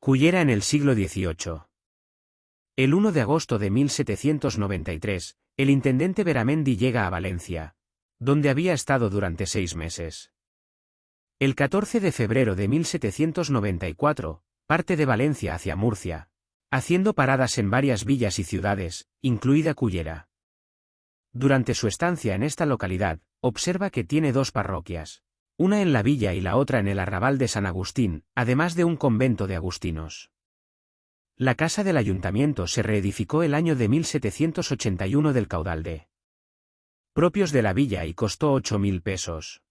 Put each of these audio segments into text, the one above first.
Cullera en el siglo XVIII. El 1 de agosto de 1793, el intendente Beramendi llega a Valencia, donde había estado durante 6 meses. El 14 de febrero de 1794, parte de Valencia hacia Murcia, haciendo paradas en varias villas y ciudades, incluida Cullera. Durante su estancia en esta localidad, observa que tiene 2 parroquias, una en la villa y la otra en el arrabal de San Agustín, además de un convento de agustinos. La casa del ayuntamiento se reedificó el año de 1781 del caudal de propios de la villa y costó 8.000 pesos.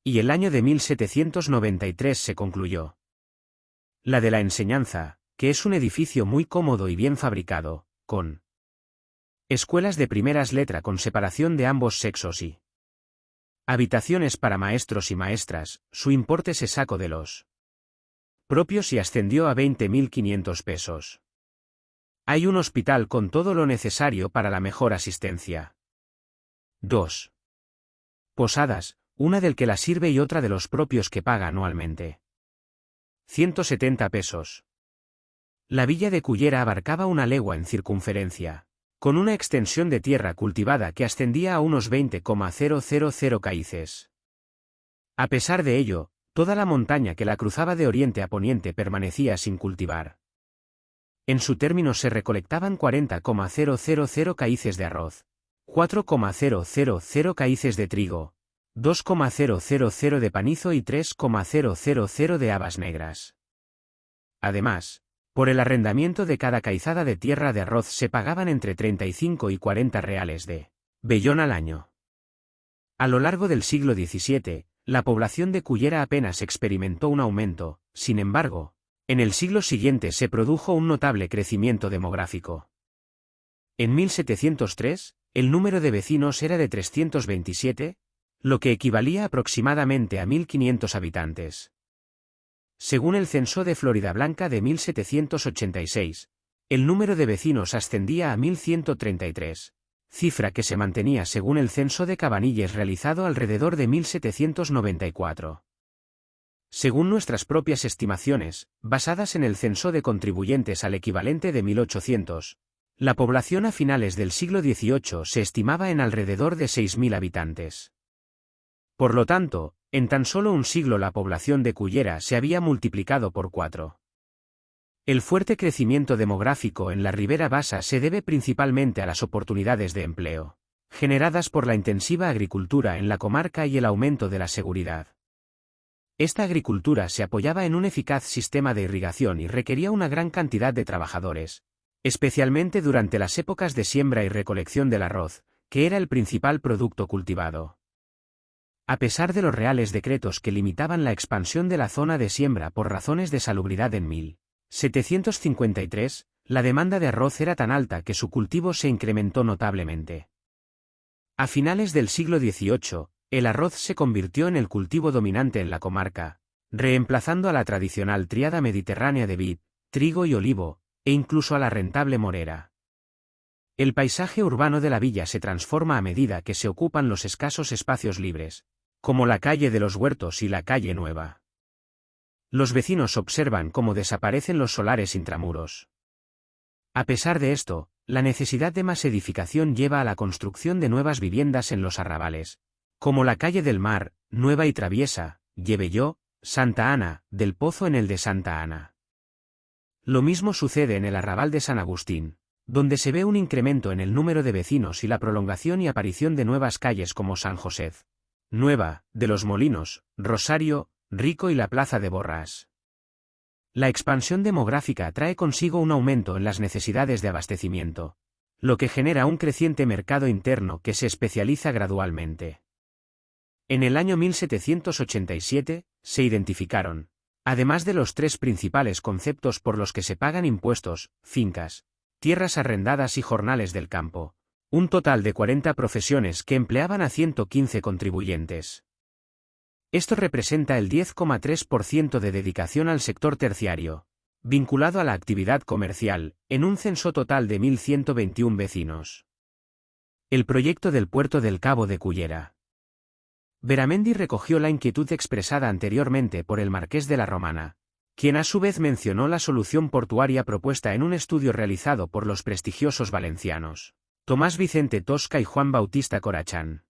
Y el año de 1793 se concluyó. La de la enseñanza, que es un edificio muy cómodo y bien fabricado, con escuelas de primeras letras con separación de ambos sexos y habitaciones para maestros y maestras, su importe se sacó de los propios y ascendió a 20.500 pesos. Hay un hospital con todo lo necesario para la mejor asistencia. 2. Posadas, una del que la sirve y otra de los propios que paga anualmente. 170 pesos. La villa de Cullera abarcaba 1 legua en circunferencia, con una extensión de tierra cultivada que ascendía a unos 20,000 caíces. A pesar de ello, toda la montaña que la cruzaba de oriente a poniente permanecía sin cultivar. En su término se recolectaban 40,000 caíces de arroz, 4,000 caíces de trigo, 2,000 de panizo y 3,000 de habas negras. Además, por el arrendamiento de cada caizada de tierra de arroz se pagaban entre 35 y 40 reales de vellón al año. A lo largo del siglo XVII, la población de Cullera apenas experimentó un aumento, sin embargo, en el siglo siguiente se produjo un notable crecimiento demográfico. En 1703, el número de vecinos era de 327, lo que equivalía aproximadamente a 1.500 habitantes. Según el censo de Floridablanca de 1786, el número de vecinos ascendía a 1.133, cifra que se mantenía según el censo de Cabanilles realizado alrededor de 1794. Según nuestras propias estimaciones, basadas en el censo de contribuyentes al equivalente de 1800, la población a finales del siglo XVIII se estimaba en alrededor de 6.000 habitantes. Por lo tanto, en tan solo un siglo la población de Cullera se había multiplicado por 4. El fuerte crecimiento demográfico en la Ribera Baixa se debe principalmente a las oportunidades de empleo generadas por la intensiva agricultura en la comarca y el aumento de la seguridad. Esta agricultura se apoyaba en un eficaz sistema de irrigación y requería una gran cantidad de trabajadores, especialmente durante las épocas de siembra y recolección del arroz, que era el principal producto cultivado. A pesar de los reales decretos que limitaban la expansión de la zona de siembra por razones de salubridad en 1753, la demanda de arroz era tan alta que su cultivo se incrementó notablemente. A finales del siglo XVIII, el arroz se convirtió en el cultivo dominante en la comarca, reemplazando a la tradicional tríada mediterránea de vid, trigo y olivo, e incluso a la rentable morera. El paisaje urbano de la villa se transforma a medida que se ocupan los escasos espacios libres, como la calle de los Huertos y la calle Nueva. Los vecinos observan cómo desaparecen los solares intramuros. A pesar de esto, la necesidad de más edificación lleva a la construcción de nuevas viviendas en los arrabales, como la calle del Mar, Nueva y Traviesa, Llevelló, Santa Ana, del Pozo en el de Santa Ana. Lo mismo sucede en el arrabal de San Agustín, donde se ve un incremento en el número de vecinos y la prolongación y aparición de nuevas calles como San José, Nueva, de los Molinos, Rosario, Rico y la Plaza de Borrás. La expansión demográfica trae consigo un aumento en las necesidades de abastecimiento, lo que genera un creciente mercado interno que se especializa gradualmente. En el año 1787, se identificaron, además de los 3 principales conceptos por los que se pagan impuestos, fincas, tierras arrendadas y jornales del campo, un total de 40 profesiones que empleaban a 115 contribuyentes. Esto representa el 10,3% de dedicación al sector terciario, vinculado a la actividad comercial, en un censo total de 1.121 vecinos. El proyecto del puerto del Cabo de Cullera. Beramendi recogió la inquietud expresada anteriormente por el marqués de la Romana, quien a su vez mencionó la solución portuaria propuesta en un estudio realizado por los prestigiosos valencianos Tomás Vicente Tosca y Juan Bautista Corachán.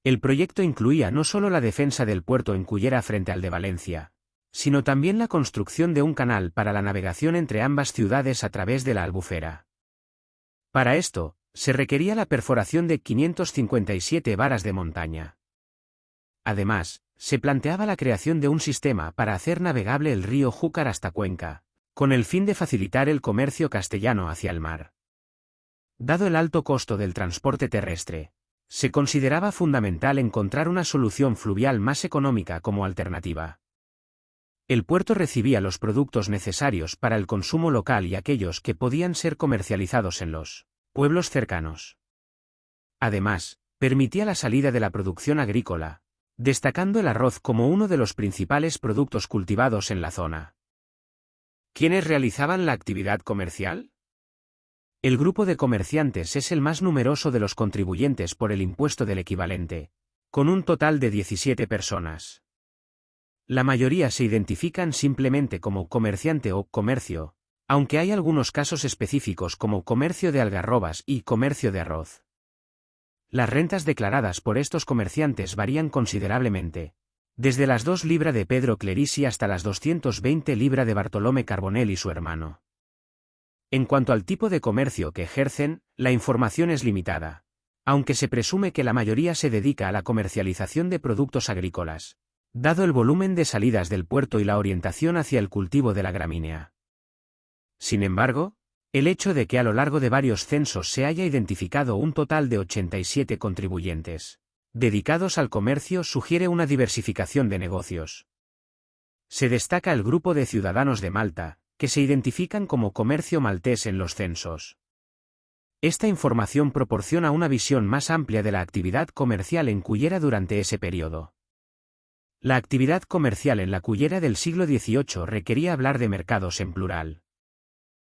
El proyecto incluía no solo la defensa del puerto en Cullera frente al de Valencia, sino también la construcción de un canal para la navegación entre ambas ciudades a través de la Albufera. Para esto, se requería la perforación de 557 varas de montaña. Además, se planteaba la creación de un sistema para hacer navegable el río Júcar hasta Cuenca, con el fin de facilitar el comercio castellano hacia el mar. Dado el alto costo del transporte terrestre, se consideraba fundamental encontrar una solución fluvial más económica como alternativa. El puerto recibía los productos necesarios para el consumo local y aquellos que podían ser comercializados en los pueblos cercanos. Además, permitía la salida de la producción agrícola, destacando el arroz como uno de los principales productos cultivados en la zona. ¿Quiénes realizaban la actividad comercial? El grupo de comerciantes es el más numeroso de los contribuyentes por el impuesto del equivalente, con un total de 17 personas. La mayoría se identifican simplemente como comerciante o comercio, aunque hay algunos casos específicos como comercio de algarrobas y comercio de arroz. Las rentas declaradas por estos comerciantes varían considerablemente, desde las 2 libras de Pedro Clerisi hasta las 220 libras de Bartolomé Carbonell y su hermano. En cuanto al tipo de comercio que ejercen, la información es limitada, aunque se presume que la mayoría se dedica a la comercialización de productos agrícolas, dado el volumen de salidas del puerto y la orientación hacia el cultivo de la gramínea. Sin embargo, el hecho de que a lo largo de varios censos se haya identificado un total de 87 contribuyentes dedicados al comercio sugiere una diversificación de negocios. Se destaca el grupo de ciudadanos de Malta, que se identifican como comercio maltés en los censos. Esta información proporciona una visión más amplia de la actividad comercial en Cullera durante ese periodo. La actividad comercial en la Cullera del siglo XVIII requería hablar de mercados en plural.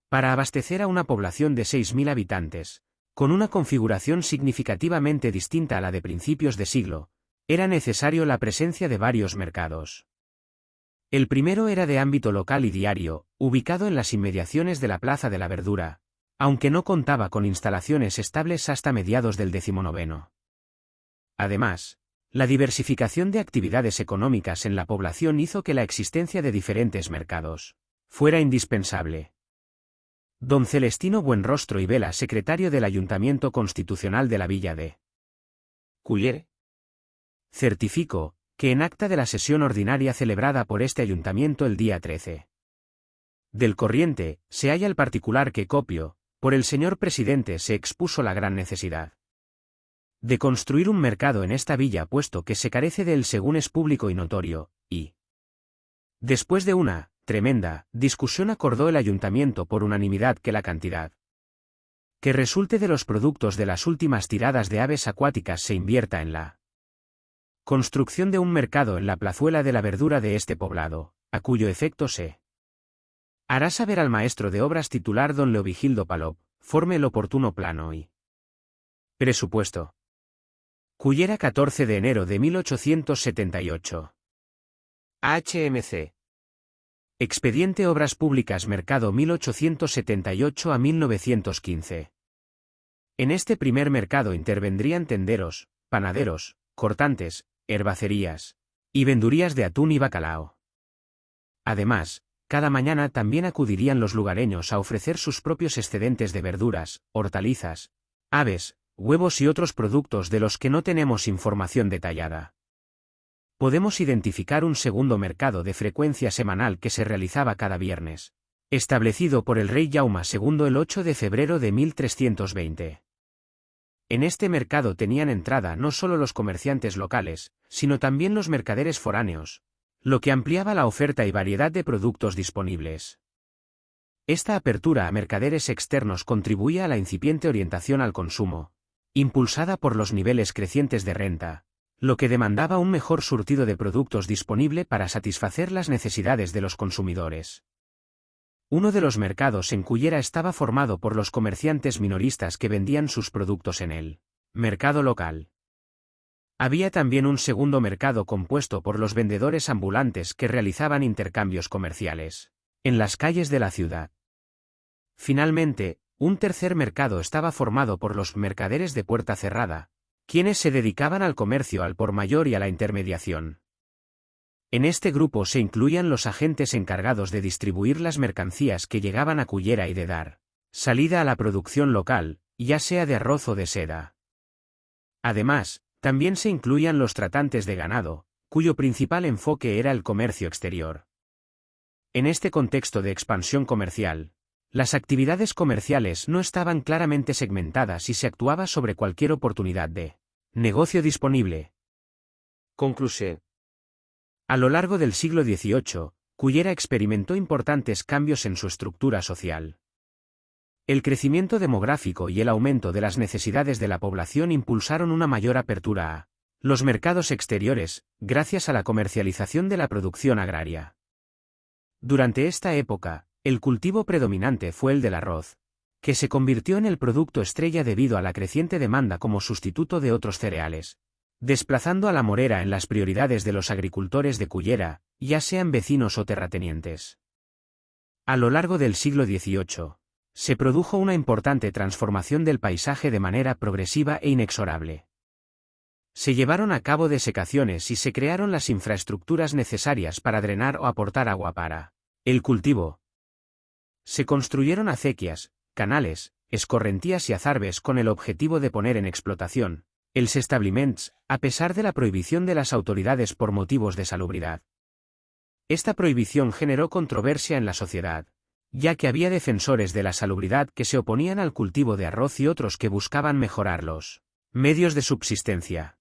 Para abastecer a una población de 6.000 habitantes, con una configuración significativamente distinta a la de principios de siglo, era necesario la presencia de varios mercados. El primero era de ámbito local y diario, ubicado en las inmediaciones de la Plaza de la Verdura, aunque no contaba con instalaciones estables hasta mediados del XIX. Además, la diversificación de actividades económicas en la población hizo que la existencia de diferentes mercados fuera indispensable. Don Celestino Buenrostro y Vela, secretario del Ayuntamiento Constitucional de la Villa de Cullera, certificó que en acta de la sesión ordinaria celebrada por este ayuntamiento el día 13 del corriente, se halla el particular que copio, por el señor presidente se expuso la gran necesidad de construir un mercado en esta villa puesto que se carece de él según es público y notorio, y después de una tremenda discusión acordó el ayuntamiento por unanimidad que la cantidad que resulte de los productos de las últimas tiradas de aves acuáticas se invierta en la construcción de un mercado en la plazuela de la verdura de este poblado, a cuyo efecto se hará saber al maestro de obras titular don Leovigildo Palop, forme el oportuno plano y presupuesto. Cullera 14 de enero de 1878. HMC. Expediente Obras Públicas Mercado 1878 a 1915. En este primer mercado intervendrían tenderos, panaderos, cortantes, herbacerías y vendurías de atún y bacalao. Además, cada mañana también acudirían los lugareños a ofrecer sus propios excedentes de verduras, hortalizas, aves, huevos y otros productos de los que no tenemos información detallada. Podemos identificar un segundo mercado de frecuencia semanal que se realizaba cada viernes, establecido por el rey Jaume II el 8 de febrero de 1320. En este mercado tenían entrada no solo los comerciantes locales, sino también los mercaderes foráneos, lo que ampliaba la oferta y variedad de productos disponibles. Esta apertura a mercaderes externos contribuía a la incipiente orientación al consumo, impulsada por los niveles crecientes de renta, lo que demandaba un mejor surtido de productos disponible para satisfacer las necesidades de los consumidores. Uno de los mercados en Cullera estaba formado por los comerciantes minoristas que vendían sus productos en el mercado local. Había también un segundo mercado compuesto por los vendedores ambulantes que realizaban intercambios comerciales en las calles de la ciudad. Finalmente, un tercer mercado estaba formado por los mercaderes de puerta cerrada, quienes se dedicaban al comercio al por mayor y a la intermediación. En este grupo se incluían los agentes encargados de distribuir las mercancías que llegaban a Cullera y de dar salida a la producción local, ya sea de arroz o de seda. Además, también se incluían los tratantes de ganado, cuyo principal enfoque era el comercio exterior. En este contexto de expansión comercial, las actividades comerciales no estaban claramente segmentadas y se actuaba sobre cualquier oportunidad de negocio disponible. Conclusión. A lo largo del siglo XVIII, Cullera experimentó importantes cambios en su estructura social. El crecimiento demográfico y el aumento de las necesidades de la población impulsaron una mayor apertura a los mercados exteriores, gracias a la comercialización de la producción agraria. Durante esta época, el cultivo predominante fue el del arroz, que se convirtió en el producto estrella debido a la creciente demanda como sustituto de otros cereales, desplazando a la morera en las prioridades de los agricultores de Cullera, ya sean vecinos o terratenientes. A lo largo del siglo XVIII, se produjo una importante transformación del paisaje de manera progresiva e inexorable. Se llevaron a cabo desecaciones y se crearon las infraestructuras necesarias para drenar o aportar agua para el cultivo. Se construyeron acequias, canales, escorrentías y azarbes con el objetivo de poner en explotación els establiments, a pesar de la prohibición de las autoridades por motivos de salubridad. Esta prohibición generó controversia en la sociedad, ya que había defensores de la salubridad que se oponían al cultivo de arroz y otros que buscaban mejorar los medios de subsistencia.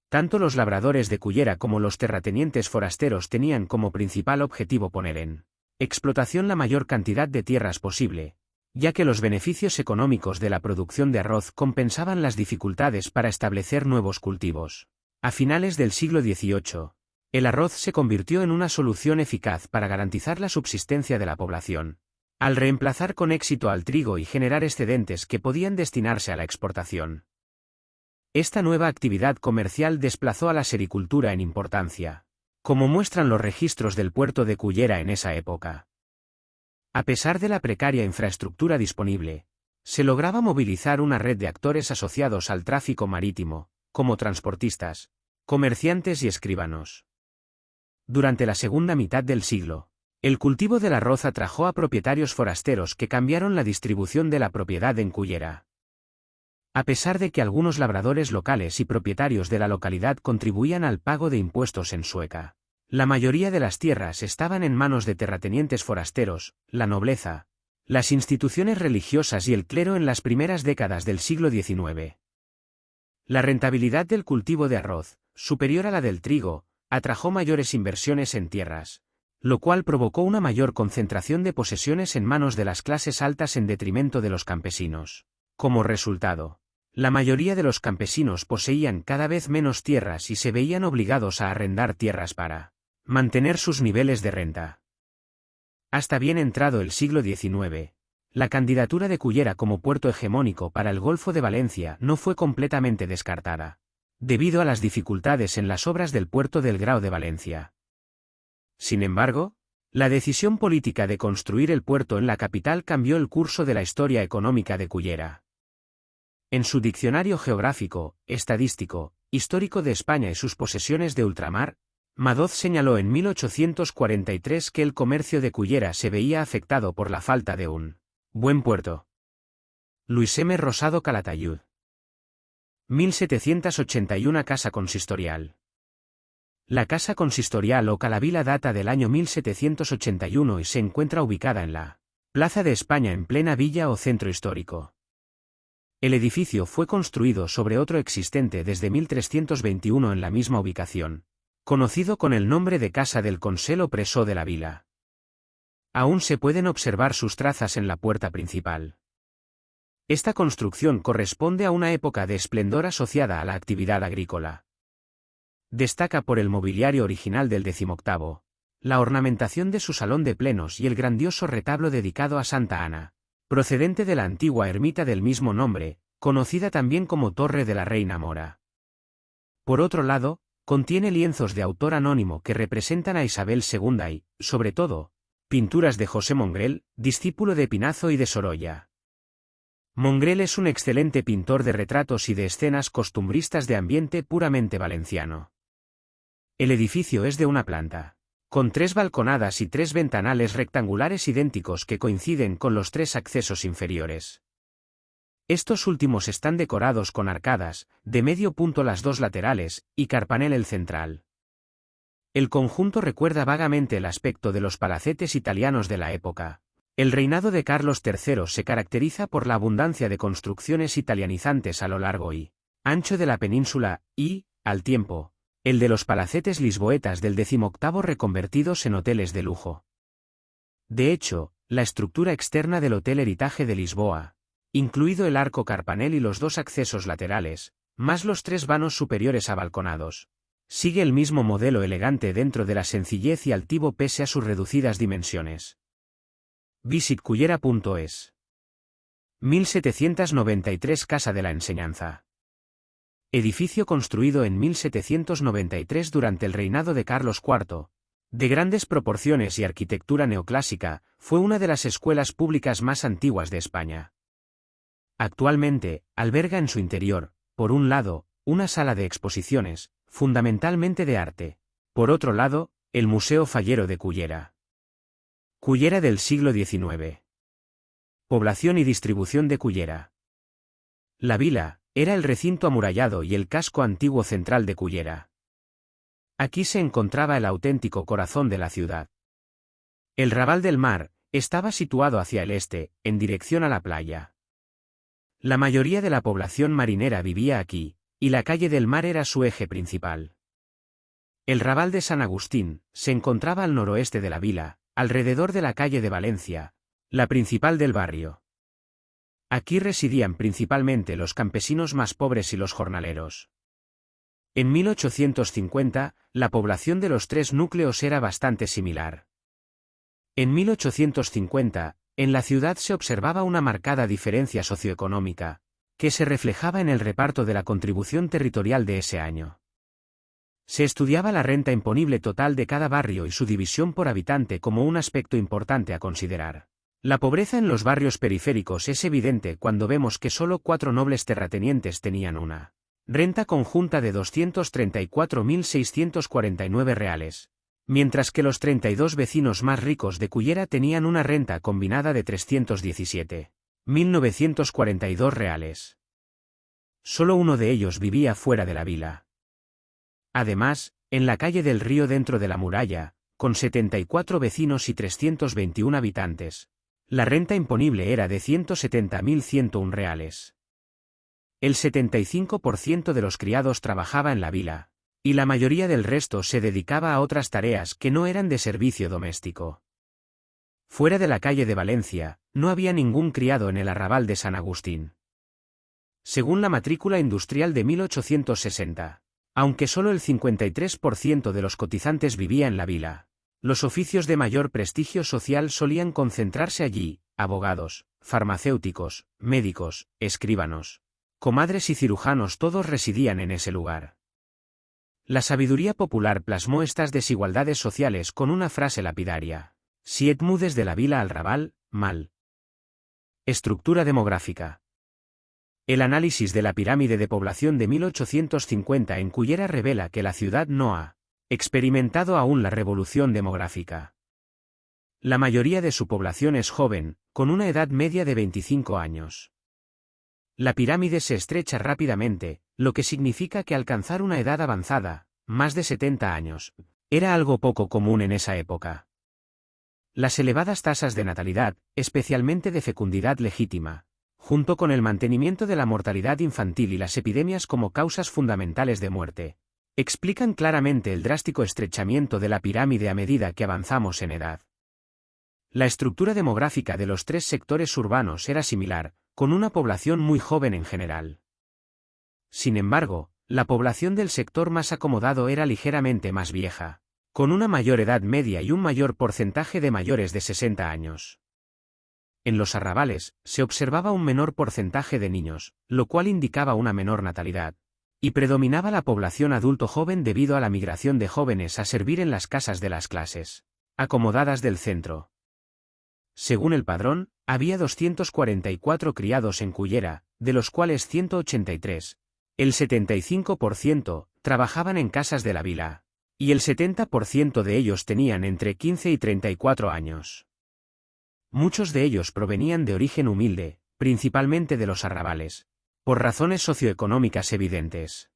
Tanto los labradores de Cullera como los terratenientes forasteros tenían como principal objetivo poner en explotación la mayor cantidad de tierras posible, ya que los beneficios económicos de la producción de arroz compensaban las dificultades para establecer nuevos cultivos. A finales del siglo XVIII, el arroz se convirtió en una solución eficaz para garantizar la subsistencia de la población, al reemplazar con éxito al trigo y generar excedentes que podían destinarse a la exportación. Esta nueva actividad comercial desplazó a la sericultura en importancia, como muestran los registros del puerto de Cullera en esa época. A pesar de la precaria infraestructura disponible, se lograba movilizar una red de actores asociados al tráfico marítimo, como transportistas, comerciantes y escribanos. Durante la segunda mitad del siglo, el cultivo del arroz atrajo a propietarios forasteros que cambiaron la distribución de la propiedad en Cullera. A pesar de que algunos labradores locales y propietarios de la localidad contribuían al pago de impuestos en Sueca, la mayoría de las tierras estaban en manos de terratenientes forasteros, la nobleza, las instituciones religiosas y el clero en las primeras décadas del siglo XIX. La rentabilidad del cultivo de arroz, superior a la del trigo, atrajo mayores inversiones en tierras, lo cual provocó una mayor concentración de posesiones en manos de las clases altas en detrimento de los campesinos. Como resultado, la mayoría de los campesinos poseían cada vez menos tierras y se veían obligados a arrendar tierras para mantener sus niveles de renta. Hasta bien entrado el siglo XIX, la candidatura de Cullera como puerto hegemónico para el Golfo de Valencia no fue completamente descartada, debido a las dificultades en las obras del puerto del Grao de Valencia. Sin embargo, la decisión política de construir el puerto en la capital cambió el curso de la historia económica de Cullera. En su Diccionario Geográfico, Estadístico, Histórico de España y sus posesiones de ultramar, Madoz señaló en 1843 que el comercio de Cullera se veía afectado por la falta de un buen puerto. Luis M. Rosado Calatayud. 1781 Casa Consistorial. La Casa Consistorial o Calavila data del año 1781 y se encuentra ubicada en la Plaza de España en plena villa o centro histórico. El edificio fue construido sobre otro existente desde 1321 en la misma ubicación, conocido con el nombre de Casa del Consell o Presó de la Vila. Aún se pueden observar sus trazas en la puerta principal. Esta construcción corresponde a una época de esplendor asociada a la actividad agrícola. Destaca por el mobiliario original del XVIII, la ornamentación de su salón de plenos y el grandioso retablo dedicado a Santa Ana, procedente de la antigua ermita del mismo nombre, conocida también como Torre de la Reina Mora. Por otro lado, contiene lienzos de autor anónimo que representan a Isabel II y, sobre todo, pinturas de José Mongrel, discípulo de Pinazo y de Sorolla. Mongrel es un excelente pintor de retratos y de escenas costumbristas de ambiente puramente valenciano. El edificio es de una planta, con 3 balconadas y 3 ventanales rectangulares idénticos que coinciden con los 3 accesos inferiores. Estos últimos están decorados con arcadas, de medio punto las 2 laterales, y carpanel el central. El conjunto recuerda vagamente el aspecto de los palacetes italianos de la época. El reinado de Carlos III se caracteriza por la abundancia de construcciones italianizantes a lo largo y ancho de la península, y, al tiempo, el de los palacetes lisboetas del XVIII reconvertidos en hoteles de lujo. De hecho, la estructura externa del Hotel Heritage de Lisboa, incluido el arco carpanel y los 2 accesos laterales, más los 3 vanos superiores abalconados, sigue el mismo modelo elegante dentro de la sencillez y altivo pese a sus reducidas dimensiones. Visit cullera.es. 1793 Casa de la Enseñanza. Edificio construido en 1793 durante el reinado de Carlos IV, de grandes proporciones y arquitectura neoclásica, fue una de las escuelas públicas más antiguas de España. Actualmente, alberga en su interior, por un lado, una sala de exposiciones, fundamentalmente de arte. Por otro lado, el Museo Fallero de Cullera. Cullera del siglo XIX. Población y distribución de Cullera. La vila era el recinto amurallado y el casco antiguo central de Cullera. Aquí se encontraba el auténtico corazón de la ciudad. El Raval del Mar estaba situado hacia el este, en dirección a la playa. La mayoría de la población marinera vivía aquí, y la calle del Mar era su eje principal. El Raval de San Agustín se encontraba al noroeste de la vila, alrededor de la calle de Valencia, la principal del barrio. Aquí residían principalmente los campesinos más pobres y los jornaleros. En 1850, la población de los 3 núcleos era bastante similar. En 1850, en la ciudad se observaba una marcada diferencia socioeconómica, que se reflejaba en el reparto de la contribución territorial de ese año. Se estudiaba la renta imponible total de cada barrio y su división por habitante como un aspecto importante a considerar. La pobreza en los barrios periféricos es evidente cuando vemos que solo 4 nobles terratenientes tenían una renta conjunta de 234.649 reales, mientras que los 32 vecinos más ricos de Cullera tenían una renta combinada de 317.942 reales. Solo uno de ellos vivía fuera de la vila. Además, en la calle del Río dentro de la muralla, con 74 vecinos y 321 habitantes, la renta imponible era de 170.101 reales. El 75% de los criados trabajaba en la vila, y la mayoría del resto se dedicaba a otras tareas que no eran de servicio doméstico. Fuera de la calle de Valencia, no había ningún criado en el arrabal de San Agustín. Según la matrícula industrial de 1860, aunque solo el 53% de los cotizantes vivía en la vila, los oficios de mayor prestigio social solían concentrarse allí: abogados, farmacéuticos, médicos, escribanos, comadres y cirujanos, todos residían en ese lugar. La sabiduría popular plasmó estas desigualdades sociales con una frase lapidaria: si et mudes de la vila al Raval, mal. Estructura demográfica. El análisis de la pirámide de población de 1850 en Cullera revela que la ciudad no ha experimentado aún la revolución demográfica. La mayoría de su población es joven, con una edad media de 25 años. La pirámide se estrecha rápidamente, lo que significa que alcanzar una edad avanzada, más de 70 años, era algo poco común en esa época. Las elevadas tasas de natalidad, especialmente de fecundidad legítima, junto con el mantenimiento de la mortalidad infantil y las epidemias como causas fundamentales de muerte, explican claramente el drástico estrechamiento de la pirámide a medida que avanzamos en edad. La estructura demográfica de los 3 sectores urbanos era similar, con una población muy joven en general. Sin embargo, la población del sector más acomodado era ligeramente más vieja, con una mayor edad media y un mayor porcentaje de mayores de 60 años. En los arrabales, se observaba un menor porcentaje de niños, lo cual indicaba una menor natalidad, y predominaba la población adulto joven debido a la migración de jóvenes a servir en las casas de las clases acomodadas del centro. Según el padrón, había 244 criados en Cullera, de los cuales 183, el 75%, trabajaban en casas de la vila, y el 70% de ellos tenían entre 15 y 34 años. Muchos de ellos provenían de origen humilde, principalmente de los arrabales, por razones socioeconómicas evidentes.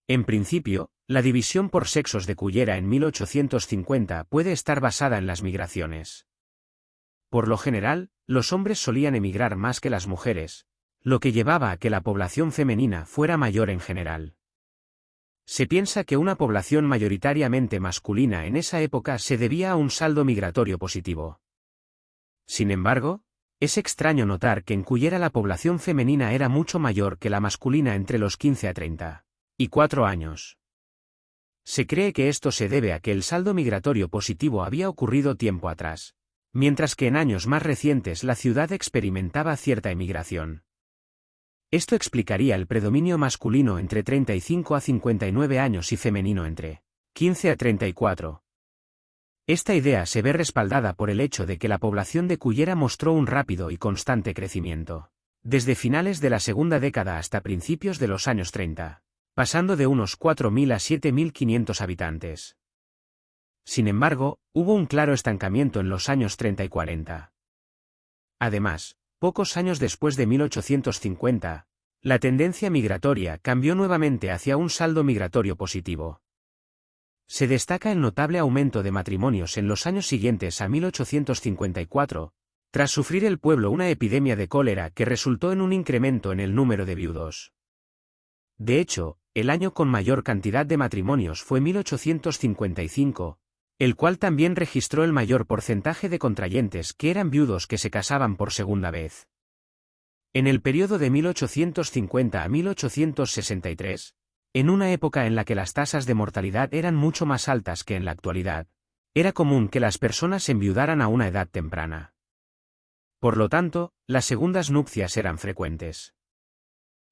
En principio, la división por sexos de Cullera en 1850 puede estar basada en las migraciones. Por lo general, los hombres solían emigrar más que las mujeres, lo que llevaba a que la población femenina fuera mayor en general. Se piensa que una población mayoritariamente masculina en esa época se debía a un saldo migratorio positivo. Sin embargo, es extraño notar que en Cullera la población femenina era mucho mayor que la masculina entre los 15 a 34 años. Se cree que esto se debe a que el saldo migratorio positivo había ocurrido tiempo atrás, mientras que en años más recientes la ciudad experimentaba cierta emigración. Esto explicaría el predominio masculino entre 35 a 59 años y femenino entre 15 a 34. Esta idea se ve respaldada por el hecho de que la población de Cullera mostró un rápido y constante crecimiento, desde finales de la segunda década hasta principios de los años 30, pasando de unos 4.000 a 7.500 habitantes. Sin embargo, hubo un claro estancamiento en los años 30 y 40. Además, pocos años después de 1850, la tendencia migratoria cambió nuevamente hacia un saldo migratorio positivo. Se destaca el notable aumento de matrimonios en los años siguientes a 1854, tras sufrir el pueblo una epidemia de cólera que resultó en un incremento en el número de viudos. De hecho, el año con mayor cantidad de matrimonios fue 1855, el cual también registró el mayor porcentaje de contrayentes que eran viudos que se casaban por segunda vez. En el periodo de 1850 a 1863, en una época en la que las tasas de mortalidad eran mucho más altas que en la actualidad, era común que las personas enviudaran a una edad temprana. Por lo tanto, las segundas nupcias eran frecuentes.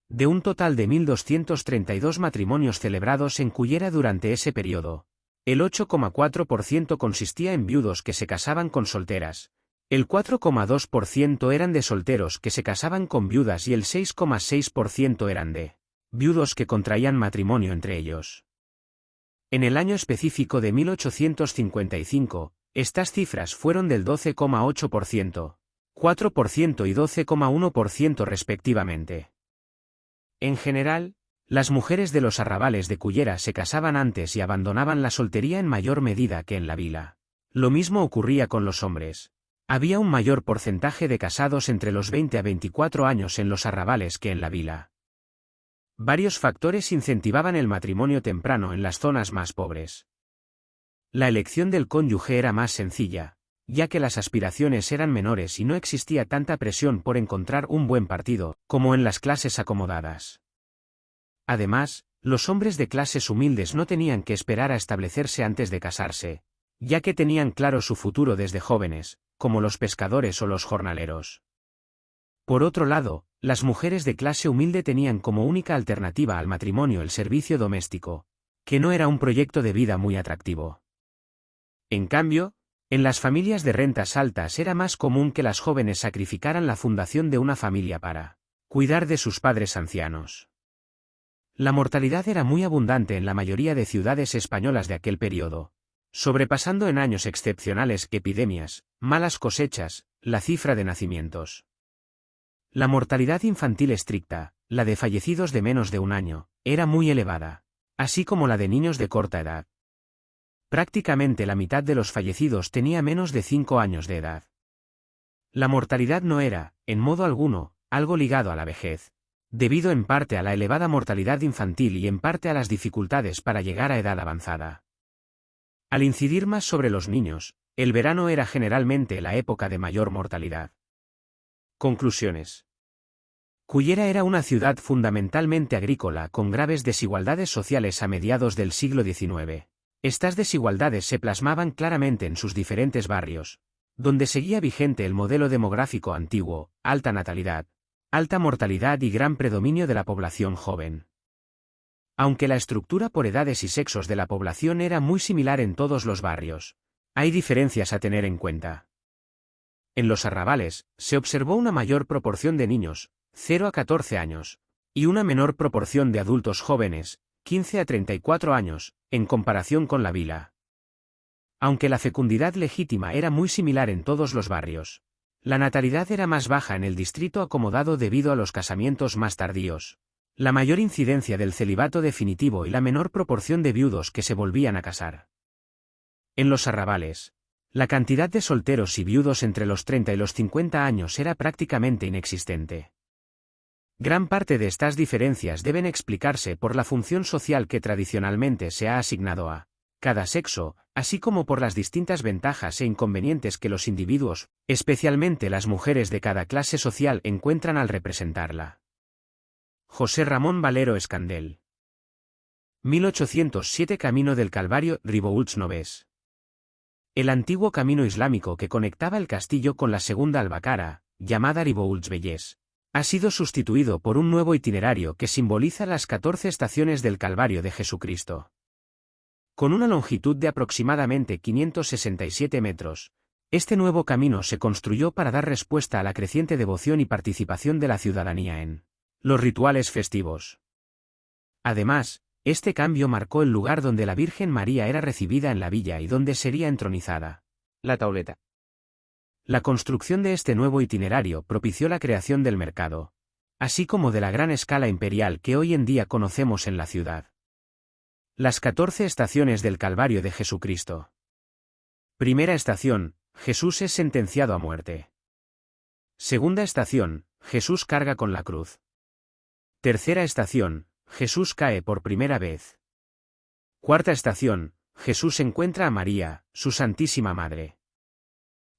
De un total de 1.232 matrimonios celebrados en Cullera durante ese periodo, el 8,4% consistía en viudos que se casaban con solteras, el 4,2% eran de solteros que se casaban con viudas y el 6,6% eran de viudos que contraían matrimonio entre ellos. En el año específico de 1855, estas cifras fueron del 12,8%, 4% y 12,1% respectivamente. En general, las mujeres de los arrabales de Cullera se casaban antes y abandonaban la soltería en mayor medida que en la vila. Lo mismo ocurría con los hombres. Había un mayor porcentaje de casados entre los 20 a 24 años en los arrabales que en la vila. Varios factores incentivaban el matrimonio temprano en las zonas más pobres. La elección del cónyuge era más sencilla, ya que las aspiraciones eran menores y no existía tanta presión por encontrar un buen partido, como en las clases acomodadas. Además, los hombres de clases humildes no tenían que esperar a establecerse antes de casarse, ya que tenían claro su futuro desde jóvenes, como los pescadores o los jornaleros. Por otro lado, las mujeres de clase humilde tenían como única alternativa al matrimonio el servicio doméstico, que no era un proyecto de vida muy atractivo. En cambio, en las familias de rentas altas era más común que las jóvenes sacrificaran la fundación de una familia para cuidar de sus padres ancianos. La mortalidad era muy abundante en la mayoría de ciudades españolas de aquel periodo, sobrepasando en años excepcionales epidemias, malas cosechas, la cifra de nacimientos. La mortalidad infantil estricta, la de fallecidos de menos de un año, era muy elevada, así como la de niños de corta edad. Prácticamente la mitad de los fallecidos tenía menos de 5 años de edad. La mortalidad no era, en modo alguno, algo ligado a la vejez, debido en parte a la elevada mortalidad infantil y en parte a las dificultades para llegar a edad avanzada. Al incidir más sobre los niños, el verano era generalmente la época de mayor mortalidad. Conclusiones. Cullera era una ciudad fundamentalmente agrícola con graves desigualdades sociales a mediados del siglo XIX. Estas desigualdades se plasmaban claramente en sus diferentes barrios, donde seguía vigente el modelo demográfico antiguo, alta natalidad, alta mortalidad y gran predominio de la población joven. Aunque la estructura por edades y sexos de la población era muy similar en todos los barrios, hay diferencias a tener en cuenta. En los arrabales, se observó una mayor proporción de niños, 0 a 14 años, y una menor proporción de adultos jóvenes, 15 a 34 años, en comparación con la vila. Aunque la fecundidad legítima era muy similar en todos los barrios, la natalidad era más baja en el distrito acomodado debido a los casamientos más tardíos, la mayor incidencia del celibato definitivo y la menor proporción de viudos que se volvían a casar. En los arrabales, la cantidad de solteros y viudos entre los 30 y los 50 años era prácticamente inexistente. Gran parte de estas diferencias deben explicarse por la función social que tradicionalmente se ha asignado a cada sexo, así como por las distintas ventajas e inconvenientes que los individuos, especialmente las mujeres de cada clase social, encuentran al representarla. José Ramón Valero Escandel. 1807 Camino del Calvario, Ribouts-Novès. El antiguo camino islámico que conectaba el castillo con la segunda albacara, llamada Ribouts-Vellès, ha sido sustituido por un nuevo itinerario que simboliza las 14 estaciones del Calvario de Jesucristo. Con una longitud de aproximadamente 567 metros, este nuevo camino se construyó para dar respuesta a la creciente devoción y participación de la ciudadanía en los rituales festivos. Además, este cambio marcó el lugar donde la Virgen María era recibida en la villa y donde sería entronizada la tauleta. La construcción de este nuevo itinerario propició la creación del mercado, así como de la gran escala imperial que hoy en día conocemos en la ciudad. Las 14 estaciones del Calvario de Jesucristo. Primera estación, Jesús es sentenciado a muerte. Segunda estación, Jesús carga con la cruz. Tercera estación, Jesús cae por primera vez. Cuarta estación, Jesús encuentra a María, su Santísima Madre.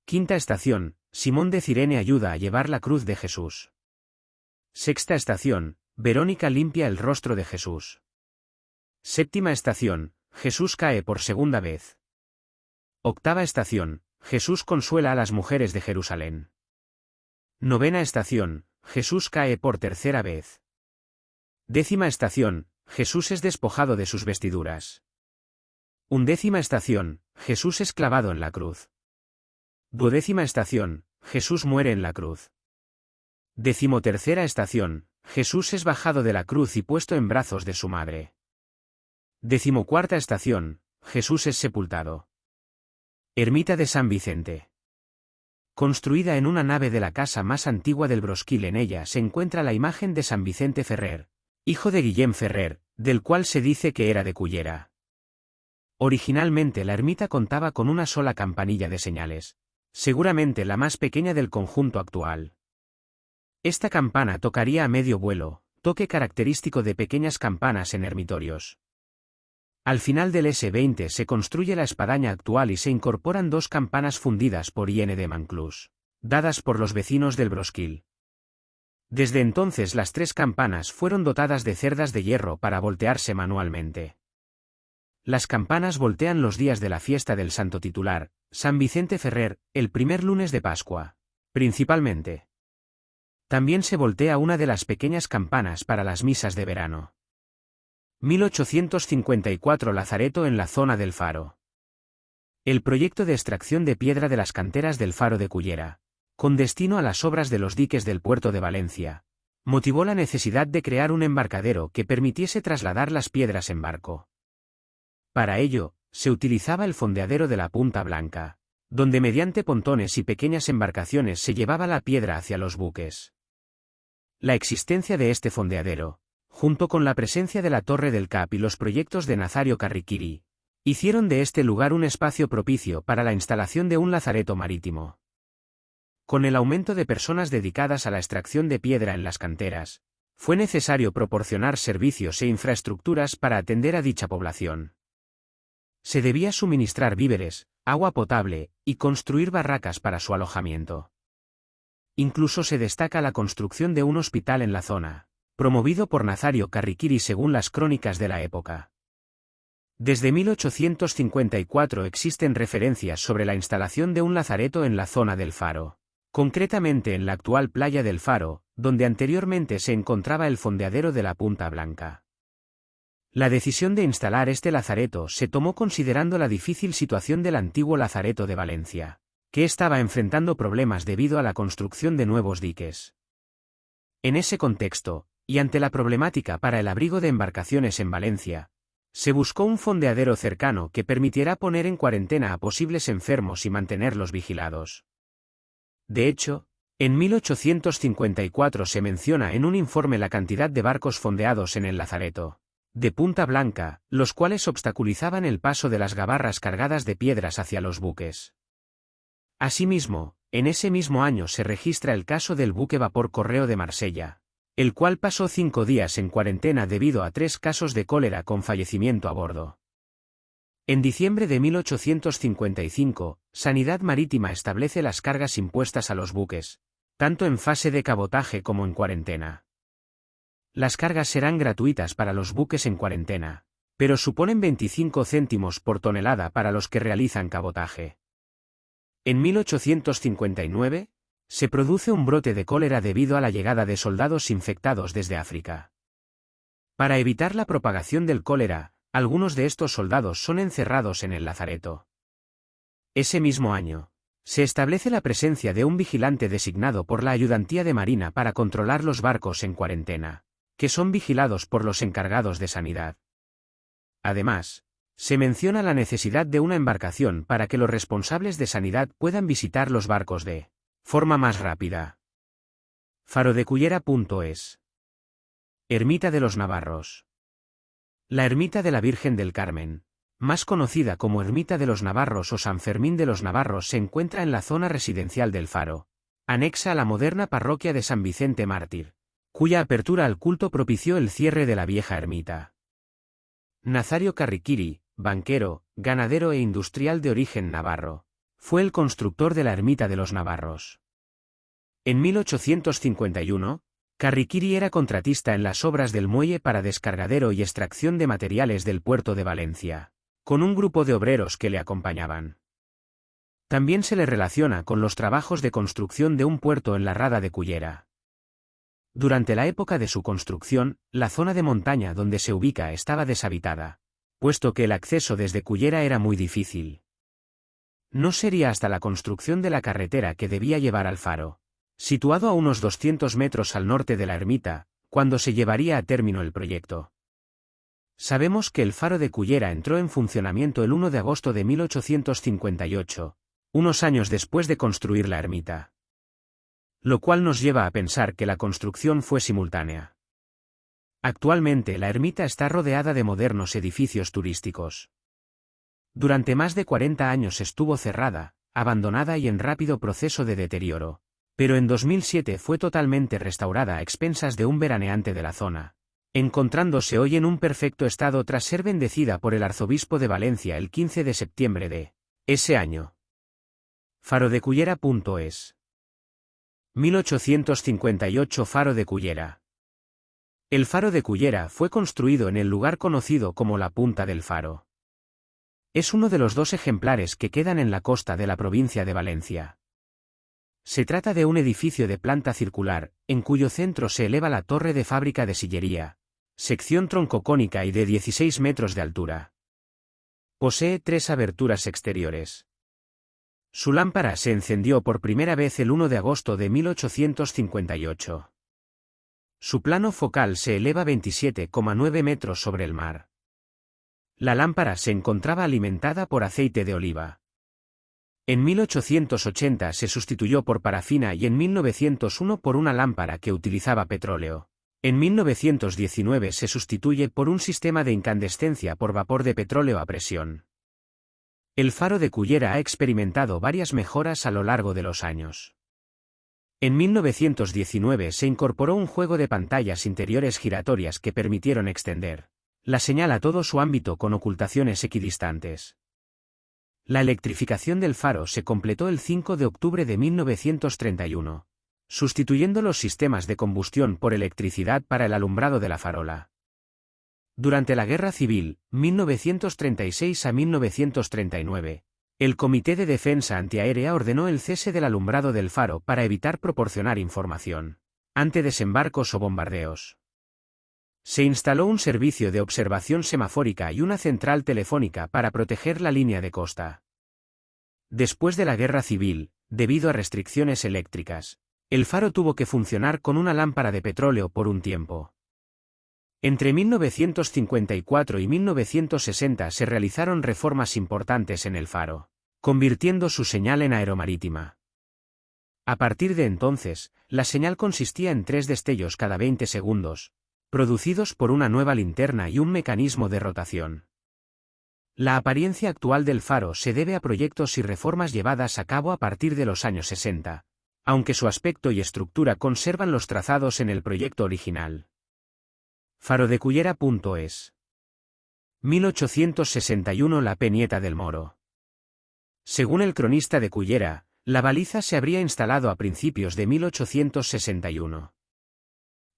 Quinta estación, Simón de Cirene ayuda a llevar la cruz de Jesús. Sexta estación, Verónica limpia el rostro de Jesús. Séptima estación, Jesús cae por segunda vez. Octava estación, Jesús consuela a las mujeres de Jerusalén. Novena estación, Jesús cae por tercera vez. Décima estación, Jesús es despojado de sus vestiduras. Undécima estación, Jesús es clavado en la cruz. Duodécima estación, Jesús muere en la cruz. Decimotercera estación, Jesús es bajado de la cruz y puesto en brazos de su madre. Decimocuarta estación, Jesús es sepultado. Ermita de San Vicente. Construida en una nave de la casa más antigua del Brosquil, en ella se encuentra la imagen de San Vicente Ferrer, hijo de Guillem Ferrer, del cual se dice que era de Cullera. Originalmente la ermita contaba con una sola campanilla de señales, seguramente la más pequeña del conjunto actual. Esta campana tocaría a medio vuelo, toque característico de pequeñas campanas en ermitorios. Al final del S-20 se construye la espadaña actual y se incorporan dos campanas fundidas por IN de Manclús, dadas por los vecinos del Brosquil. Desde entonces las tres campanas fueron dotadas de cerdas de hierro para voltearse manualmente. Las campanas voltean los días de la fiesta del santo titular, San Vicente Ferrer, el primer lunes de Pascua, principalmente. También se voltea una de las pequeñas campanas para las misas de verano. 1854 Lazareto en la zona del Faro. El proyecto de extracción de piedra de las canteras del Faro de Cullera, con destino a las obras de los diques del puerto de Valencia, motivó la necesidad de crear un embarcadero que permitiese trasladar las piedras en barco. Para ello, se utilizaba el fondeadero de la Punta Blanca, donde mediante pontones y pequeñas embarcaciones se llevaba la piedra hacia los buques. La existencia de este fondeadero, junto con la presencia de la Torre del Cap y los proyectos de Nazario Carriquiri, hicieron de este lugar un espacio propicio para la instalación de un lazareto marítimo. Con el aumento de personas dedicadas a la extracción de piedra en las canteras, fue necesario proporcionar servicios e infraestructuras para atender a dicha población. Se debía suministrar víveres, agua potable, y construir barracas para su alojamiento. Incluso se destaca la construcción de un hospital en la zona, promovido por Nazario Carriquiri según las crónicas de la época. Desde 1854 existen referencias sobre la instalación de un lazareto en la zona del Faro, concretamente en la actual playa del Faro, donde anteriormente se encontraba el fondeadero de la Punta Blanca. La decisión de instalar este lazareto se tomó considerando la difícil situación del antiguo lazareto de Valencia, que estaba enfrentando problemas debido a la construcción de nuevos diques. En ese contexto, y ante la problemática para el abrigo de embarcaciones en Valencia, se buscó un fondeadero cercano que permitiera poner en cuarentena a posibles enfermos y mantenerlos vigilados. De hecho, en 1854 se menciona en un informe la cantidad de barcos fondeados en el lazareto de Punta Blanca, los cuales obstaculizaban el paso de las gabarras cargadas de piedras hacia los buques. Asimismo, en ese mismo año se registra el caso del buque vapor Correo de Marsella, el cual pasó 5 días en cuarentena debido a 3 casos de cólera con fallecimiento a bordo. En diciembre de 1855, Sanidad Marítima establece las cargas impuestas a los buques, tanto en fase de cabotaje como en cuarentena. Las cargas serán gratuitas para los buques en cuarentena, pero suponen 25 céntimos por tonelada para los que realizan cabotaje. En 1859, se produce un brote de cólera debido a la llegada de soldados infectados desde África. Para evitar la propagación del cólera, algunos de estos soldados son encerrados en el lazareto. Ese mismo año, se establece la presencia de un vigilante designado por la Ayudantía de Marina para controlar los barcos en cuarentena, que son vigilados por los encargados de sanidad. Además, se menciona la necesidad de una embarcación para que los responsables de sanidad puedan visitar los barcos de forma más rápida. Farodecullera.es. Ermita de los Navarros. La Ermita de la Virgen del Carmen, más conocida como Ermita de los Navarros o San Fermín de los Navarros, se encuentra en la zona residencial del Faro, anexa a la moderna parroquia de San Vicente Mártir, cuya apertura al culto propició el cierre de la vieja ermita. Nazario Carriquiri, banquero, ganadero e industrial de origen navarro, fue el constructor de la Ermita de los Navarros. En 1851, Carriquiri era contratista en las obras del muelle para descargadero y extracción de materiales del puerto de Valencia, con un grupo de obreros que le acompañaban. También se le relaciona con los trabajos de construcción de un puerto en la Rada de Cullera. Durante la época de su construcción, la zona de montaña donde se ubica estaba deshabitada, puesto que el acceso desde Cullera era muy difícil. No sería hasta la construcción de la carretera que debía llevar al faro, situado a unos 200 metros al norte de la ermita, cuando se llevaría a término el proyecto. Sabemos que el faro de Cullera entró en funcionamiento el 1 de agosto de 1858, unos años después de construir la ermita. Lo cual nos lleva a pensar que la construcción fue simultánea. Actualmente la ermita está rodeada de modernos edificios turísticos. Durante más de 40 años estuvo cerrada, abandonada y en rápido proceso de deterioro, pero en 2007 fue totalmente restaurada a expensas de un veraneante de la zona, encontrándose hoy en un perfecto estado tras ser bendecida por el arzobispo de Valencia el 15 de septiembre de ese año. Farodecullera.es. 1858 Faro de Cullera. El Faro de Cullera fue construido en el lugar conocido como la Punta del Faro. Es uno de los 2 ejemplares que quedan en la costa de la provincia de Valencia. Se trata de un edificio de planta circular, en cuyo centro se eleva la torre de fábrica de sillería, sección troncocónica y de 16 metros de altura. Posee 3 aberturas exteriores. Su lámpara se encendió por primera vez el 1 de agosto de 1858. Su plano focal se eleva 27,9 metros sobre el mar. La lámpara se encontraba alimentada por aceite de oliva. En 1880 se sustituyó por parafina y en 1901 por una lámpara que utilizaba petróleo. En 1919 se sustituye por un sistema de incandescencia por vapor de petróleo a presión. El Faro de Cullera ha experimentado varias mejoras a lo largo de los años. En 1919 se incorporó un juego de pantallas interiores giratorias que permitieron extender la señal a todo su ámbito con ocultaciones equidistantes. La electrificación del faro se completó el 5 de octubre de 1931, sustituyendo los sistemas de combustión por electricidad para el alumbrado de la farola. Durante la Guerra Civil, 1936 a 1939, el Comité de Defensa Antiaérea ordenó el cese del alumbrado del faro para evitar proporcionar información ante desembarcos o bombardeos. Se instaló un servicio de observación semafórica y una central telefónica para proteger la línea de costa. Después de la Guerra Civil, debido a restricciones eléctricas, el faro tuvo que funcionar con una lámpara de petróleo por un tiempo. Entre 1954 y 1960 se realizaron reformas importantes en el faro, convirtiendo su señal en aeromarítima. A partir de entonces, la señal consistía en 3 destellos cada 20 segundos, producidos por una nueva linterna y un mecanismo de rotación. La apariencia actual del faro se debe a proyectos y reformas llevadas a cabo a partir de los años 60, aunque su aspecto y estructura conservan los trazados en el proyecto original. Farodecullera.es 1861 La Penieta del Moro. Según el cronista de Cullera, la baliza se habría instalado a principios de 1861.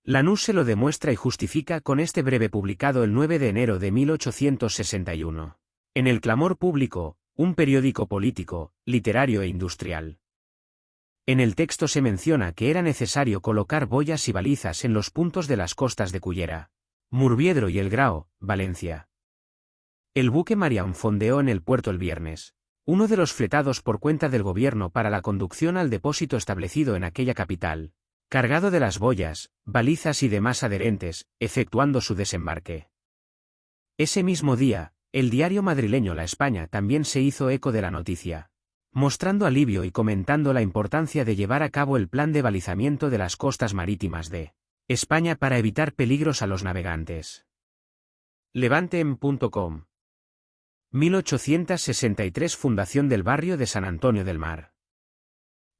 Lanús se lo demuestra y justifica con este breve publicado el 9 de enero de 1861. En El Clamor Público, un periódico político, literario e industrial. En el texto se menciona que era necesario colocar boyas y balizas en los puntos de las costas de Cullera, Murviedro y El Grao, Valencia. El buque Mariam fondeó en el puerto el viernes, uno de los fletados por cuenta del gobierno para la conducción al depósito establecido en aquella capital, cargado de las boyas, balizas y demás adherentes, efectuando su desembarque. Ese mismo día, el diario madrileño La España también se hizo eco de la noticia, mostrando alivio y comentando la importancia de llevar a cabo el plan de balizamiento de las costas marítimas de España para evitar peligros a los navegantes. Levantem.com 1863 Fundación del barrio de San Antonio del Mar.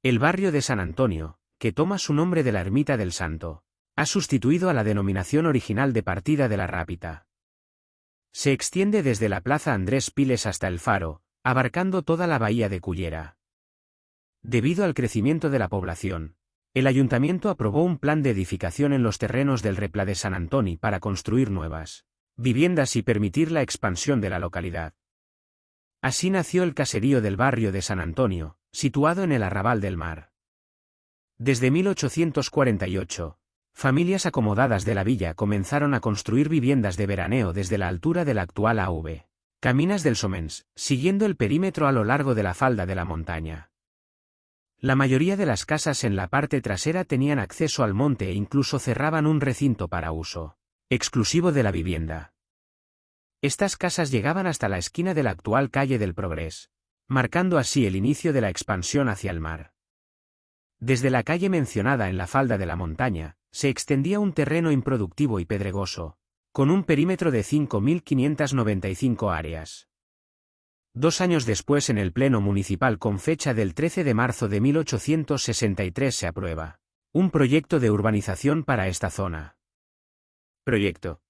El barrio de San Antonio, que toma su nombre de la ermita del Santo, ha sustituido a la denominación original de partida de la Rápita. Se extiende desde la Plaza Andrés Piles hasta el faro, abarcando toda la bahía de Cullera. Debido al crecimiento de la población, el ayuntamiento aprobó un plan de edificación en los terrenos del Repla de San Antoni para construir nuevas viviendas y permitir la expansión de la localidad. Así nació el caserío del barrio de San Antonio, situado en el Arrabal del Mar. Desde 1848, familias acomodadas de la villa comenzaron a construir viviendas de veraneo desde la altura de la actual Av. Caminas del Somens, siguiendo el perímetro a lo largo de la falda de la montaña. La mayoría de las casas en la parte trasera tenían acceso al monte e incluso cerraban un recinto para uso exclusivo de la vivienda. Estas casas llegaban hasta la esquina de la actual calle del Progrés, marcando así el inicio de la expansión hacia el mar. Desde la calle mencionada en la falda de la montaña, se extendía un terreno improductivo y pedregoso, con un perímetro de 5.595 áreas. 2 años después, en el Pleno Municipal con fecha del 13 de marzo de 1863 se aprueba un proyecto de urbanización para esta zona. Proyecto.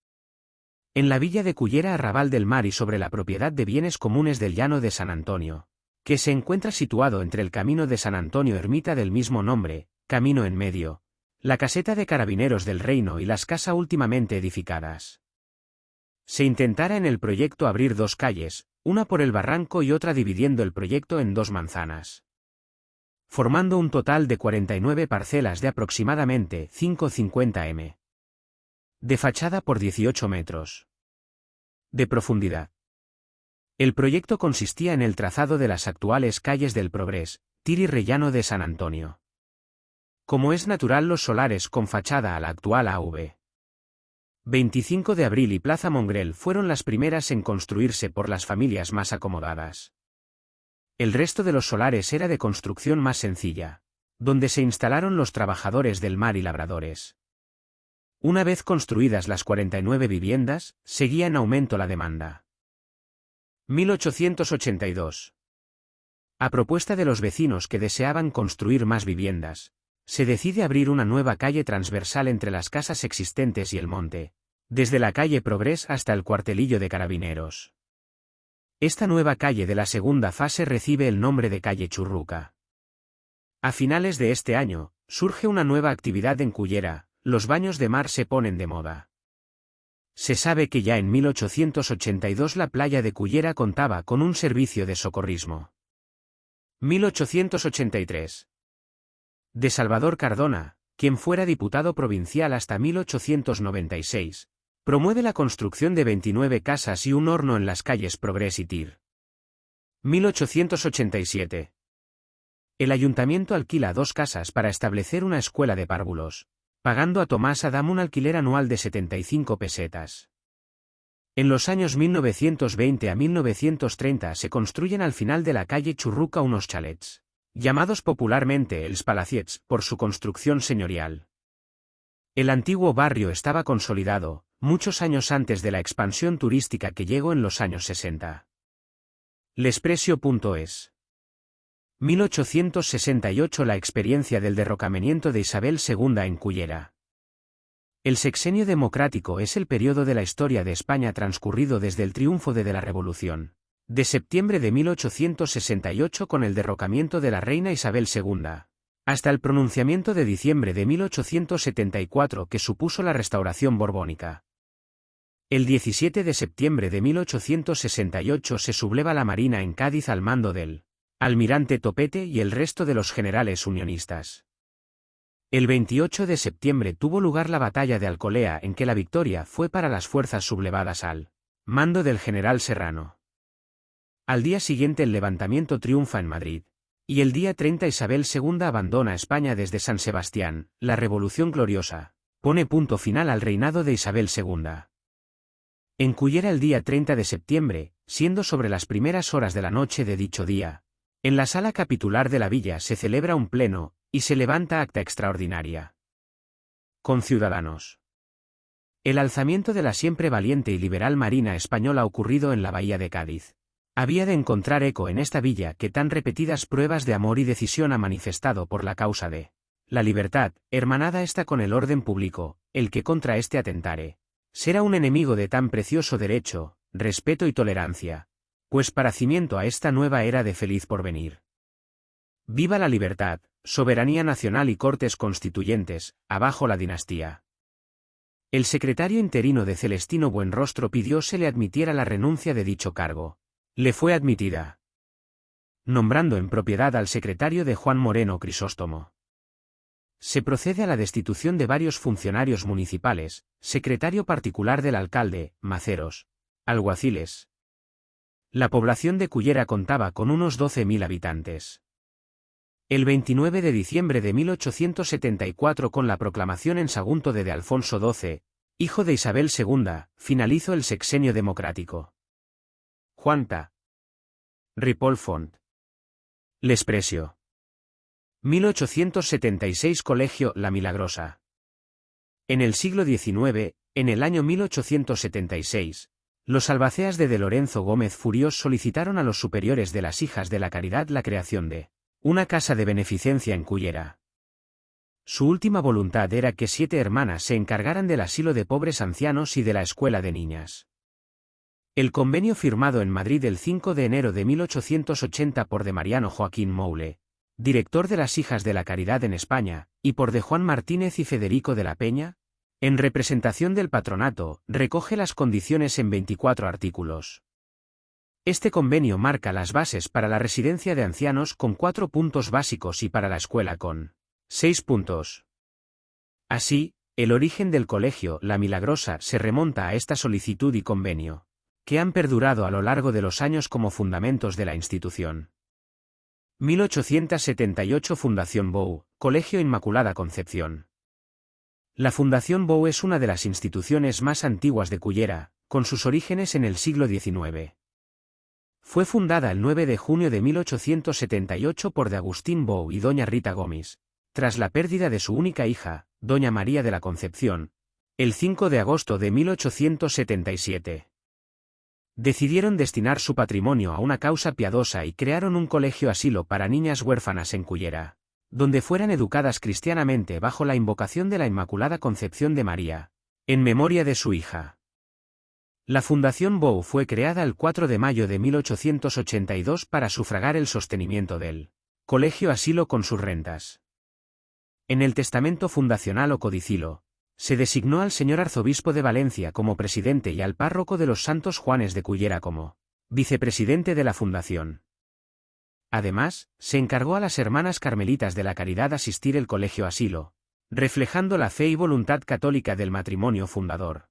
En la villa de Cullera, Arrabal del Mar y sobre la propiedad de bienes comunes del Llano de San Antonio, que se encuentra situado entre el Camino de San Antonio ermita del mismo nombre, camino en medio, la caseta de Carabineros del Reino y las casas últimamente edificadas. Se intentara en el proyecto abrir 2 calles, una por el barranco y otra dividiendo el proyecto en 2 manzanas, formando un total de 49 parcelas de aproximadamente 550 m. De fachada por 18 metros. De profundidad. El proyecto consistía en el trazado de las actuales calles del Progrés, Tir y Rellano de San Antonio. Como es natural, los solares con fachada a la actual Av. 25 de abril y Plaza Mongrel fueron las primeras en construirse por las familias más acomodadas. El resto de los solares era de construcción más sencilla, donde se instalaron los trabajadores del mar y labradores. Una vez construidas las 49 viviendas, seguía en aumento la demanda. 1882. A propuesta de los vecinos que deseaban construir más viviendas, se decide abrir una nueva calle transversal entre las casas existentes y el monte, desde la calle Progrés hasta el cuartelillo de Carabineros. Esta nueva calle de la segunda fase recibe el nombre de calle Churruca. A finales de este año, surge una nueva actividad en Cullera. Los baños de mar se ponen de moda. Se sabe que ya en 1882 la playa de Cullera contaba con un servicio de socorrismo. 1883. De Salvador Cardona, quien fuera diputado provincial hasta 1896, Promueve la construcción de 29 casas y un horno en las calles Progrés y Tir. 1887. El ayuntamiento alquila 2 casas para establecer una escuela de párvulos, pagando a Tomás Adam un alquiler anual de 75 pesetas. En los años 1920 a 1930 se construyen al final de la calle Churruca unos chalets, llamados popularmente els Palaciets, por su construcción señorial. El antiguo barrio estaba consolidado, muchos años antes de la expansión turística que llegó en los años 60. L'Espresso.es. 1868. La experiencia del derrocamiento de Isabel II en Cullera. El sexenio democrático es el periodo de la historia de España transcurrido desde el triunfo de la Revolución de septiembre de 1868 con el derrocamiento de la reina Isabel II, hasta el pronunciamiento de diciembre de 1874 que supuso la restauración borbónica. El 17 de septiembre de 1868 se subleva la Marina en Cádiz al mando del almirante Topete y el resto de los generales unionistas. El 28 de septiembre tuvo lugar la batalla de Alcolea en que la victoria fue para las fuerzas sublevadas al mando del general Serrano. Al día siguiente el levantamiento triunfa en Madrid, y el día 30 Isabel II abandona España desde San Sebastián. La Revolución Gloriosa pone punto final al reinado de Isabel II. En Cullera el día 30 de septiembre, siendo sobre las primeras horas de la noche de dicho día, en la sala capitular de la villa se celebra un pleno, y se levanta acta extraordinaria. Con ciudadanos. El alzamiento de la siempre valiente y liberal Marina española ocurrido en la bahía de Cádiz había de encontrar eco en esta villa que tan repetidas pruebas de amor y decisión ha manifestado por la causa de la libertad, hermanada esta con el orden público, el que contra este atentare será un enemigo de tan precioso derecho, respeto y tolerancia, pues para cimiento a esta nueva era de feliz porvenir. Viva la libertad, soberanía nacional y cortes constituyentes, abajo la dinastía. El secretario interino de Celestino Buenrostro pidió se le admitiera la renuncia de dicho cargo. Le fue admitida, nombrando en propiedad al secretario de Juan Moreno Crisóstomo. Se procede a la destitución de varios funcionarios municipales, secretario particular del alcalde, maceros, alguaciles. La población de Cullera contaba con unos 12.000 habitantes. El 29 de diciembre de 1874 con la proclamación en Sagunto de Alfonso XII, hijo de Isabel II, finalizó el sexenio democrático. Juanta. Ripoll Font. L'Espresso. 1876 Colegio La Milagrosa. En el siglo XIX, en el año 1876, los albaceas de Lorenzo Gómez Furiós solicitaron a los superiores de las Hijas de la Caridad la creación de una casa de beneficencia en Cullera. Su última voluntad era que 7 hermanas se encargaran del asilo de pobres ancianos y de la escuela de niñas. El convenio firmado en Madrid el 5 de enero de 1880 por de Mariano Joaquín Moule, director de las Hijas de la Caridad en España, y por de Juan Martínez y Federico de la Peña, en representación del patronato, recoge las condiciones en 24 artículos. Este convenio marca las bases para la residencia de ancianos con 4 puntos básicos y para la escuela con 6 puntos. Así, el origen del colegio La Milagrosa se remonta a esta solicitud y convenio, que han perdurado a lo largo de los años como fundamentos de la institución. 1878 Fundación Bou, Colegio Inmaculada Concepción. La Fundación Bou es una de las instituciones más antiguas de Cullera, con sus orígenes en el siglo XIX. Fue fundada el 9 de junio de 1878 por de Agustín Bou y doña Rita Gómez, tras la pérdida de su única hija, doña María de la Concepción, el 5 de agosto de 1877. Decidieron destinar su patrimonio a una causa piadosa y crearon un colegio asilo para niñas huérfanas en Cullera, donde fueran educadas cristianamente bajo la invocación de la Inmaculada Concepción de María, en memoria de su hija. La Fundación Bou fue creada el 4 de mayo de 1882 para sufragar el sostenimiento del colegio asilo con sus rentas. En el testamento fundacional o codicilo, se designó al señor arzobispo de Valencia como presidente y al párroco de los Santos Juanes de Cullera como vicepresidente de la fundación. Además, se encargó a las hermanas carmelitas de la Caridad asistir el colegio asilo, reflejando la fe y voluntad católica del matrimonio fundador.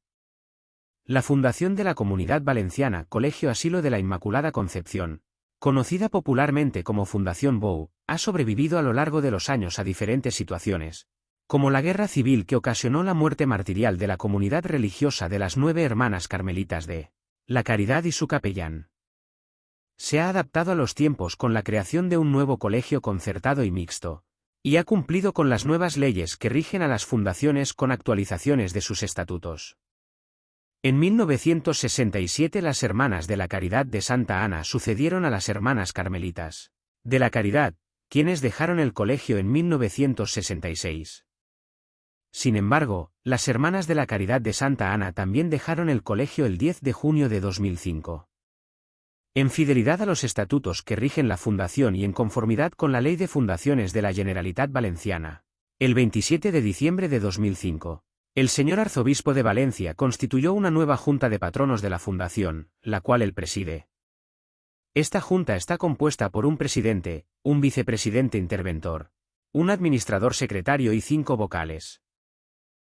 La fundación de la Comunidad Valenciana Colegio Asilo de la Inmaculada Concepción, conocida popularmente como Fundación Bou, ha sobrevivido a lo largo de los años a diferentes situaciones, como la guerra civil que ocasionó la muerte martirial de la comunidad religiosa de las 9 Hermanas Carmelitas de la Caridad y su capellán. Se ha adaptado a los tiempos con la creación de un nuevo colegio concertado y mixto, y ha cumplido con las nuevas leyes que rigen a las fundaciones con actualizaciones de sus estatutos. En 1967 las Hermanas de la Caridad de Santa Ana sucedieron a las Hermanas Carmelitas de la Caridad, quienes dejaron el colegio en 1966. Sin embargo, las Hermanas de la Caridad de Santa Ana también dejaron el colegio el 10 de junio de 2005. En fidelidad a los estatutos que rigen la fundación y en conformidad con la Ley de Fundaciones de la Generalitat Valenciana, el 27 de diciembre de 2005, el señor arzobispo de Valencia constituyó una nueva junta de patronos de la fundación, la cual él preside. Esta junta está compuesta por un presidente, un vicepresidente interventor, un administrador secretario y 5 vocales.